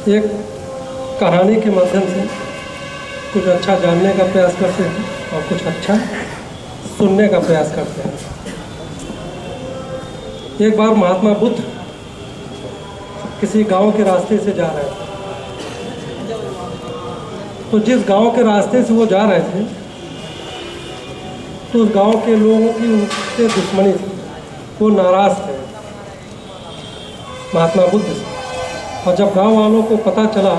एक कहानी के माध्यम से कुछ अच्छा जानने का प्रयास करते हैं और कुछ अच्छा सुनने का प्रयास करते हैं। एक बार महात्मा बुद्ध किसी गांव के रास्ते से जा रहे थे, तो जिस गांव के रास्ते से वो जा रहे थे तो उस गांव के लोगों की उनसे दुश्मनी थी, वो नाराज़ थे महात्मा बुद्ध से। और जब गांव वालों को पता चला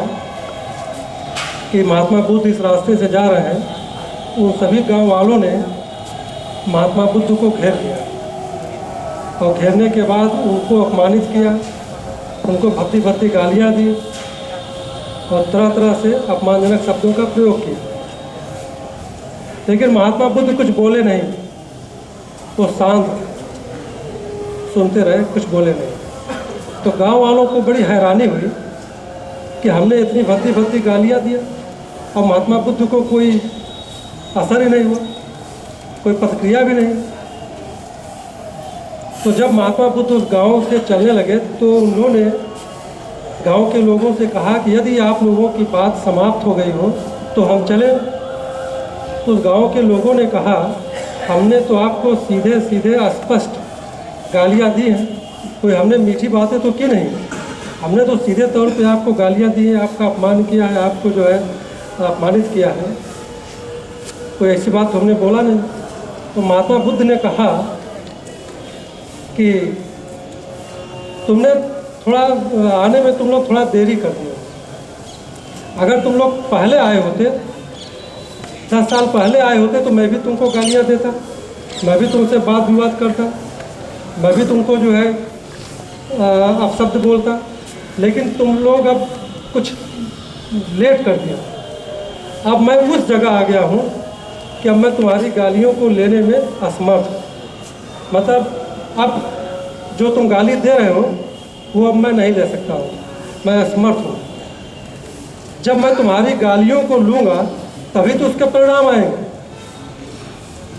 कि महात्मा बुद्ध इस रास्ते से जा रहे हैं, उन सभी गांव वालों ने महात्मा बुद्ध को घेर लिया और घेरने के बाद उनको अपमानित किया, उनको भद्दी भद्दी गालियाँ दी और तरह तरह से अपमानजनक शब्दों का प्रयोग किया। लेकिन महात्मा बुद्ध कुछ बोले नहीं, वो शांत सुनते रहे, कुछ बोले नहीं। तो गांव वालों को बड़ी हैरानी हुई कि हमने इतनी भद्दी भद्दी गालियाँ दिया और महात्मा बुद्ध को कोई असर ही नहीं हुआ, कोई प्रतिक्रिया भी नहीं। तो जब महात्मा बुद्ध उस गांव से चलने लगे तो उन्होंने गांव के लोगों से कहा कि यदि आप लोगों की बात समाप्त हो गई हो तो हम चलें। उस गांव के लोगों ने कहा, हमने तो आपको सीधे सीधे स्पष्ट गालियाँ दी हैं, कोई हमने मीठी बातें तो की नहीं, हमने तो सीधे तौर पे आपको गालियाँ दी हैं, आपका अपमान किया है, आपको जो है अपमानित किया है, कोई ऐसी बात तो हमने बोला नहीं। तो महात्मा बुद्ध ने कहा कि तुमने थोड़ा आने में तुम लोग थोड़ा देरी कर दिए, अगर तुम लोग पहले आए होते, 10 साल पहले आए होते तो मैं भी तुमको गालियाँ देता, मैं भी तुमसे बात विवाद करता, मैं भी तुमको जो है अपशब्द बोलता। लेकिन तुम लोग अब कुछ लेट कर दिया। अब मैं उस जगह आ गया हूँ कि अब मैं तुम्हारी गालियों को लेने में असमर्थ हूँ। मतलब अब जो तुम गाली दे रहे हो वो अब मैं नहीं ले सकता हूँ, मैं असमर्थ हूँ। जब मैं तुम्हारी गालियों को लूँगा तभी तो उसके परिणाम आएंगे।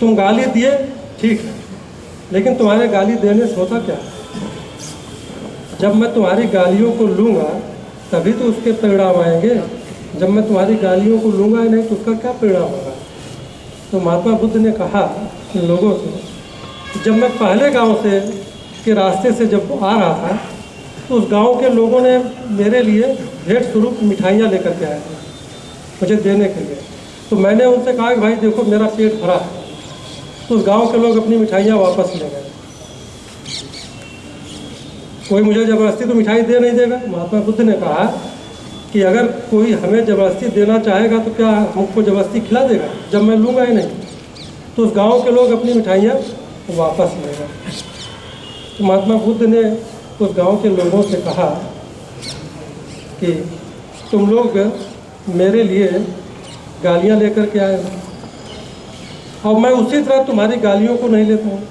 तुम गाली दिए ठीक है, लेकिन तुम्हारे गाली देने से होता क्या? जब मैं तुम्हारी गालियों को लूँगा तभी तो उसके परिणाम आएंगे। जब मैं तुम्हारी गालियों को लूँगा ही नहीं तो उसका क्या परिणाम होगा? तो महात्मा बुद्ध ने कहा इन लोगों से कि जब मैं पहले गांव से के रास्ते से जब आ रहा था तो उस गांव के लोगों ने मेरे लिए भेंट स्वरूप मिठाइयाँ लेकर के आए थे मुझे देने के लिए। तो मैंने उनसे कहा कि भाई देखो मेरा पेट भरा है। तो उस गांव के लोग अपनी मिठाइयाँ वापस ले गए। कोई मुझे ज़बरदस्ती तो मिठाई दे नहीं देगा। महात्मा बुद्ध ने कहा कि अगर कोई हमें ज़बरदस्ती देना चाहेगा तो क्या हमको ज़बरदस्ती खिला देगा जब मैं लूँगा ही नहीं? तो उस गांव के लोग अपनी मिठाइयाँ वापस ले गए। तो महात्मा बुद्ध ने उस गांव के लोगों से कहा कि तुम लोग मेरे लिए गालियाँ लेकर के आए हो और मैं उसी तरह तुम्हारी गालियों को नहीं लेता हूँ।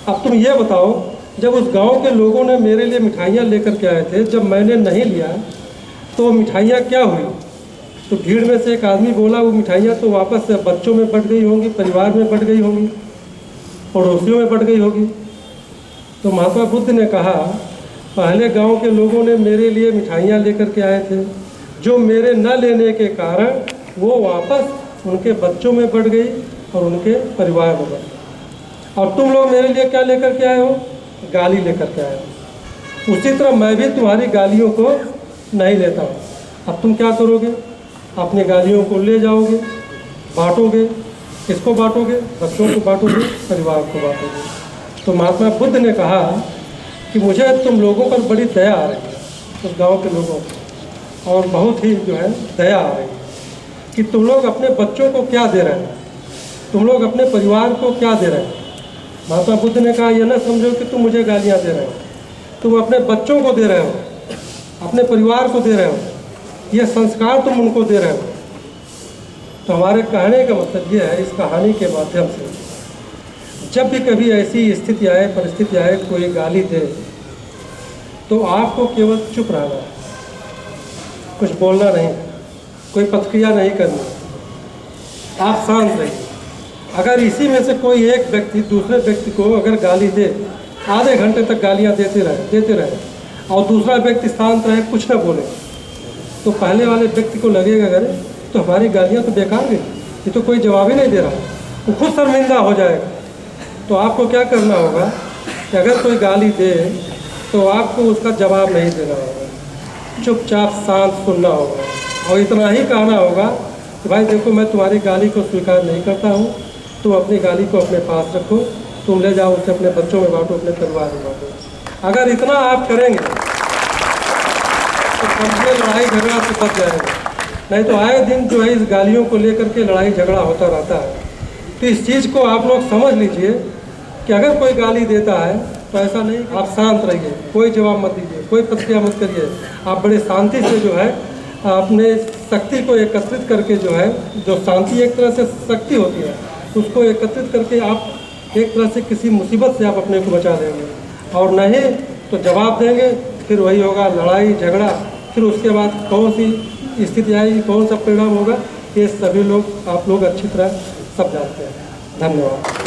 अब तुम ये बताओ, जब उस गांव के लोगों ने मेरे लिए मिठाइयाँ लेकर के आए थे, जब मैंने नहीं लिया तो वो मिठाइयाँ क्या हुई? तो भीड़ में से एक आदमी बोला वो मिठाइयाँ तो वापस बच्चों में बट गई होंगी, परिवार में बट गई होंगी, पड़ोसियों में बट गई होगी। तो महात्मा बुद्ध ने कहा, पहले गांव के लोगों ने मेरे लिए मिठाइयाँ लेकर के आए थे, जो मेरे न लेने के कारण वो वापस उनके बच्चों में बढ़ गई और उनके परिवार में बढ़ गई। और तुम लोग मेरे लिए क्या लेकर के आए हो? गाली लेकर के आए हो। उसी तरह मैं भी तुम्हारी गालियों को नहीं लेता हूँ। अब तुम क्या करोगे? अपनी गालियों को ले जाओगे, बांटोगे। किसको बांटोगे? बच्चों को बांटोगे, परिवार को बांटोगे। तो महात्मा बुद्ध ने कहा कि मुझे तुम लोगों पर बड़ी दया आ रही है, उस गाँव के लोगों पर, और बहुत ही जो है दया आ रही है कि तुम लोग अपने बच्चों को क्या दे रहे हो, तुम लोग अपने परिवार को क्या दे रहे हो। महात्मा बुद्ध ने कहा, यह ना समझो कि तुम मुझे गालियाँ दे रहे हो, तुम अपने बच्चों को दे रहे हो, अपने परिवार को दे रहे हो, ये संस्कार तुम उनको दे रहे हो। तो हमारे कहने का मतलब ये है, इस कहानी के माध्यम से, जब भी कभी ऐसी स्थिति आए, परिस्थिति आए, कोई गाली दे तो आपको केवल चुप रहना है, कुछ बोलना नहीं, कोई प्रतिक्रिया नहीं करनी, आप शांत रहिए। अगर इसी में से कोई एक व्यक्ति दूसरे व्यक्ति को अगर गाली दे, आधे घंटे तक गालियाँ देते रहे और दूसरा व्यक्ति शांत रहे, कुछ ना बोले, तो पहले वाले व्यक्ति को लगेगा अरे तो हमारी गालियाँ तो बेकार गई, ये तो कोई जवाब ही नहीं दे रहा, वो खुद शर्मिंदा हो जाएगा। तो आपको क्या करना होगा कि अगर कोई गाली दे तो आपको उसका जवाब नहीं देना होगा, चुपचाप शांत सुनना होगा और इतना ही कहना होगा कि भाई देखो मैं तुम्हारी गाली को स्वीकार नहीं करता हूँ, तुम अपनी गाली को अपने पास रखो, तुम ले जाओ उसे अपने बच्चों में बांटो, अपने परिवार में बांटो। अगर इतना आप करेंगे तो समझिए लड़ाई झगड़ा से बच जाएगा। नहीं तो आए दिन जो है इस गालियों को लेकर के लड़ाई झगड़ा होता रहता है। तो इस चीज़ को आप लोग समझ लीजिए कि अगर कोई गाली देता है तो ऐसा नहीं, आप शांत रहिए, कोई जवाब मत दीजिए, कोई प्रतिक्रिया मत करिए। आप बड़े शांति से जो है अपने शक्ति को एकत्रित करके जो है, जो शांति एक तरह से शक्ति होती है, उसको एकत्रित करके आप एक तरह से किसी मुसीबत से आप अपने को बचा देंगे। और नहीं तो जवाब देंगे, फिर वही होगा लड़ाई झगड़ा, फिर उसके बाद कौन सी स्थिति आएगी, कौन सा परिणाम होगा, ये सभी लोग आप लोग अच्छी तरह सब जानते हैं। धन्यवाद।